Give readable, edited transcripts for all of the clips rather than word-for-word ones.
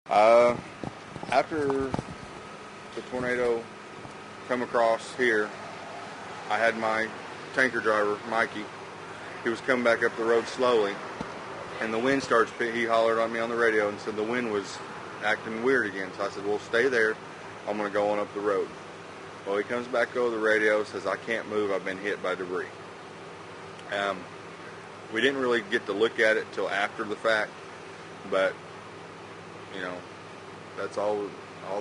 Uh, After the tornado come across here, I had my tanker driver, Mikey. He was coming back up the road slowly, and the wind starts. He hollered at me on the radio and said the wind was acting weird again. So I said, well, stay there. I'm going to go on up the road. Well, he comes back over the radio, says, I can't move. I've been hit by debris. We didn't really get to look at it till after the fact, but, you know, that's all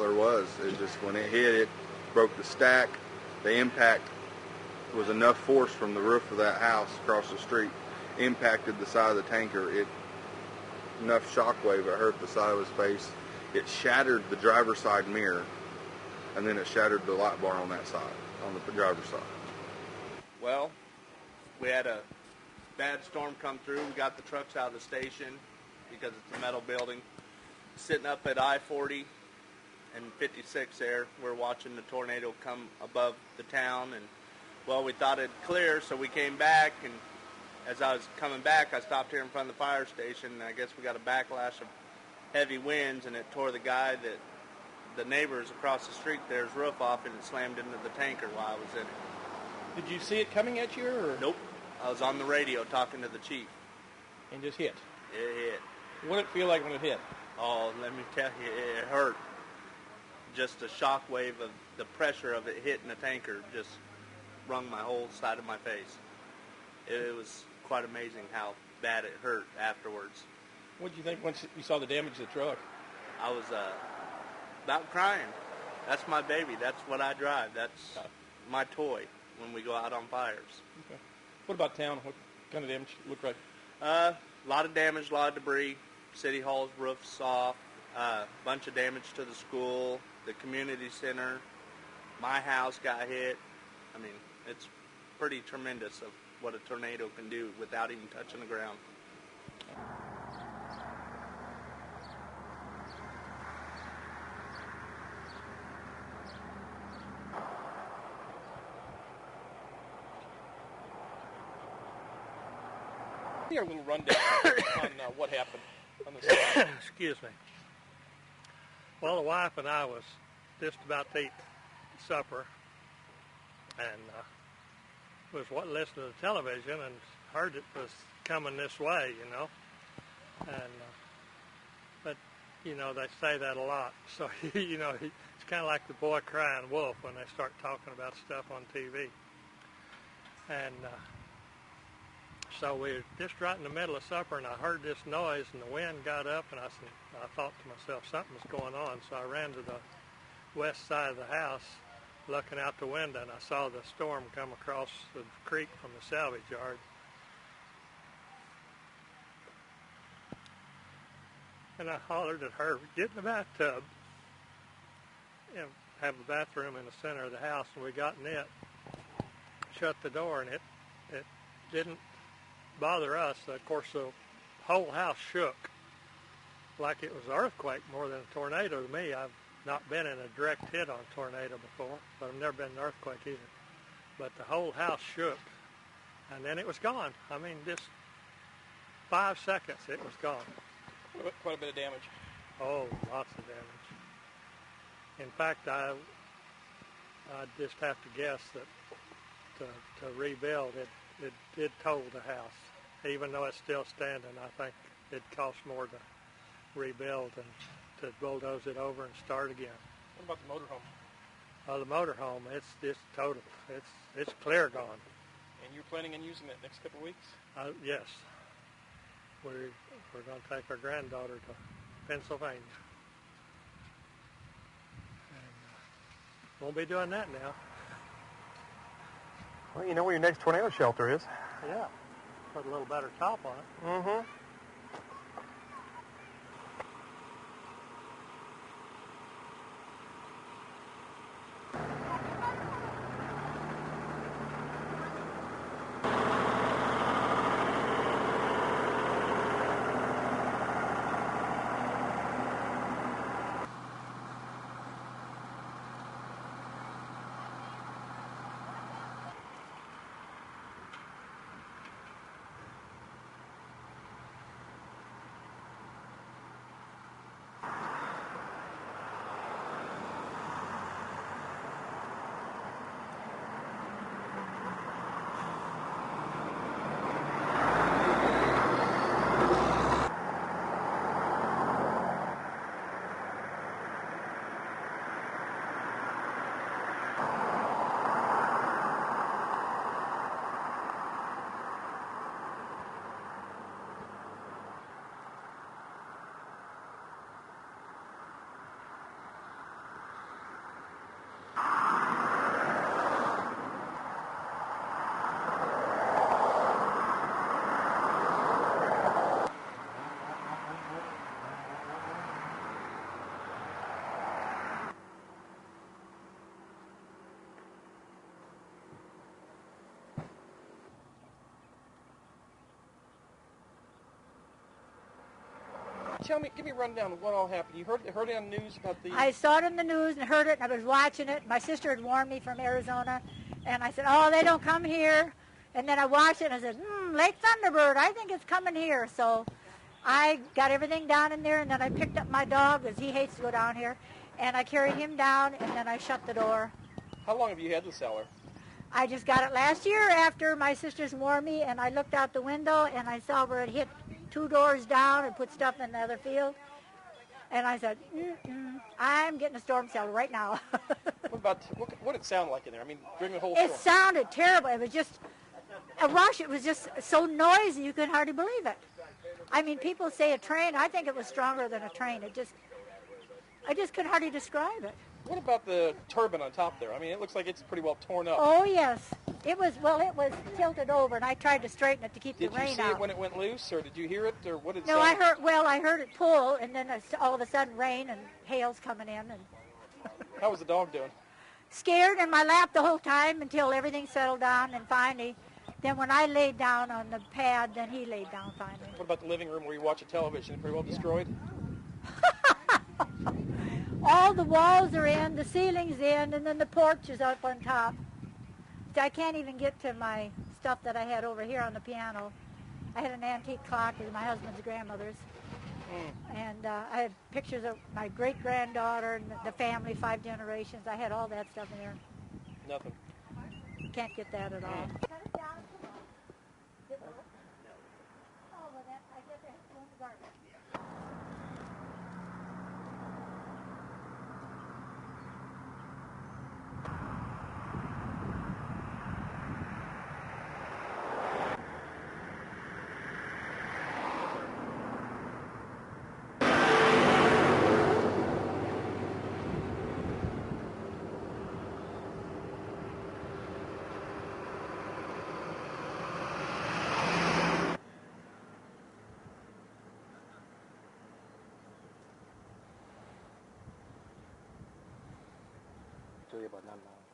there was. It just, when it hit, it broke the stack. The impact was enough force from the roof of that house across the street, impacted the side of the tanker. Enough shockwave, it hurt the side of his face. It shattered the driver's side mirror, and then it shattered the light bar on that side, on the driver's side. Well, we had a bad storm come through. We got the trucks out of the station because it's a metal building. Sitting up at I-40 and 56 there, we're watching the tornado come above the town, and well, we thought it'd clear, so we came back, and as I was coming back, I stopped here in front of the fire station, and I guess we got a backlash of heavy winds, and it tore the neighbors across the street there's roof off, and it slammed into the tanker while I was in it. Did you see it coming at you, or? Nope. I was on the radio talking to the chief. And just hit? It hit. What did it feel like when it hit? Oh, let me tell you, it hurt. Just a shock wave of the pressure of it hitting the tanker just wrung my whole side of my face. It was quite amazing how bad it hurt afterwards. What did you think once you saw the damage to the truck? I was about crying. That's my baby. That's what I drive. That's my toy when we go out on fires. Okay. What about town? What kind of damage looked like? A lot of damage, a lot of debris. City Hall's roof's off. Bunch of damage to the school, the community center. My house got hit. I mean, it's pretty tremendous of what a tornado can do without even touching the ground. Give me a little rundown on what happened on this side. Excuse me. Well, the wife and I was just about to eat supper, and was listening to the television and heard it was coming this way, you know. And but you know, they say that a lot. So you know, it's kind of like the boy crying wolf when they start talking about stuff on TV. And so we were just right in the middle of supper, and I heard this noise, and the wind got up, and I thought to myself, something was going on. So I ran to the west side of the house, looking out the window, and I saw the storm come across the creek from the salvage yard. And I hollered at her, get in the bathtub. You know, have the bathroom in the center of the house, and we got in it, shut the door, and it didn't bother us. Of course, the whole house shook like it was an earthquake more than a tornado to me. I've not been in a direct hit on a tornado before, but I've never been in an earthquake either. But the whole house shook, and then it was gone. I mean, just 5 seconds, it was gone. Quite a bit of damage. Oh, lots of damage. In fact, I just have to guess that to rebuild it totaled the house. Even though it's still standing, I think it costs more to rebuild than to bulldoze it over and start again. What about the motorhome? The motorhome, it's total. It's clear gone. And you're planning on using it next couple of weeks? Yes. We're going to take our granddaughter to Pennsylvania. And won't be doing that now. Well, you know where your next tornado shelter is. Yeah. Put a little better top on it. Mm-hmm. Give me a rundown of what all happened. You heard it on the news about the... I saw it in the news and heard it, and I was watching it. My sister had warned me from Arizona, and I said, oh, they don't come here. And then I watched it, and I said, Lake Thunderbird, I think it's coming here. So I got everything down in there, and then I picked up my dog, because he hates to go down here, and I carried him down, and then I shut the door. How long have you had the cellar? I just got it last year after my sisters warned me, and I looked out the window, and I saw where it hit 2 doors down and put stuff in the other field. And I said, I'm getting a storm cellar right now. What did it sound like in there? I mean, bring the whole It story. sounded terrible. It was just a rush. It was just so noisy you could hardly believe it. I mean, people say a train. I think it was stronger than a train. I just could hardly describe it. What about the turbine on top there? I mean, it looks like it's pretty well torn up. Oh, yes. It was tilted over, and I tried to straighten it to keep the rain out. Did you see it when it went loose, or did you hear it, or what did it No, sound? I heard it pull, and then all of a sudden rain and hail's coming in. And How was the dog doing? scared in my lap the whole time until everything settled down, and finally, then when I laid down on the pad, then he laid down finally. What about the living room where you watch a television? Pretty well destroyed? All the walls are in, the ceiling's in, and then the porch is up on top. So I can't even get to my stuff that I had over here on the piano. I had an antique clock with my husband's grandmother's. And I had pictures of my great-granddaughter and the family, 5 generations. I had all that stuff in there. Nothing. Can't get that at all. Cut it down, come on. It will? No. Oh, well, I guess I have to go in the garden. Tell you about that now.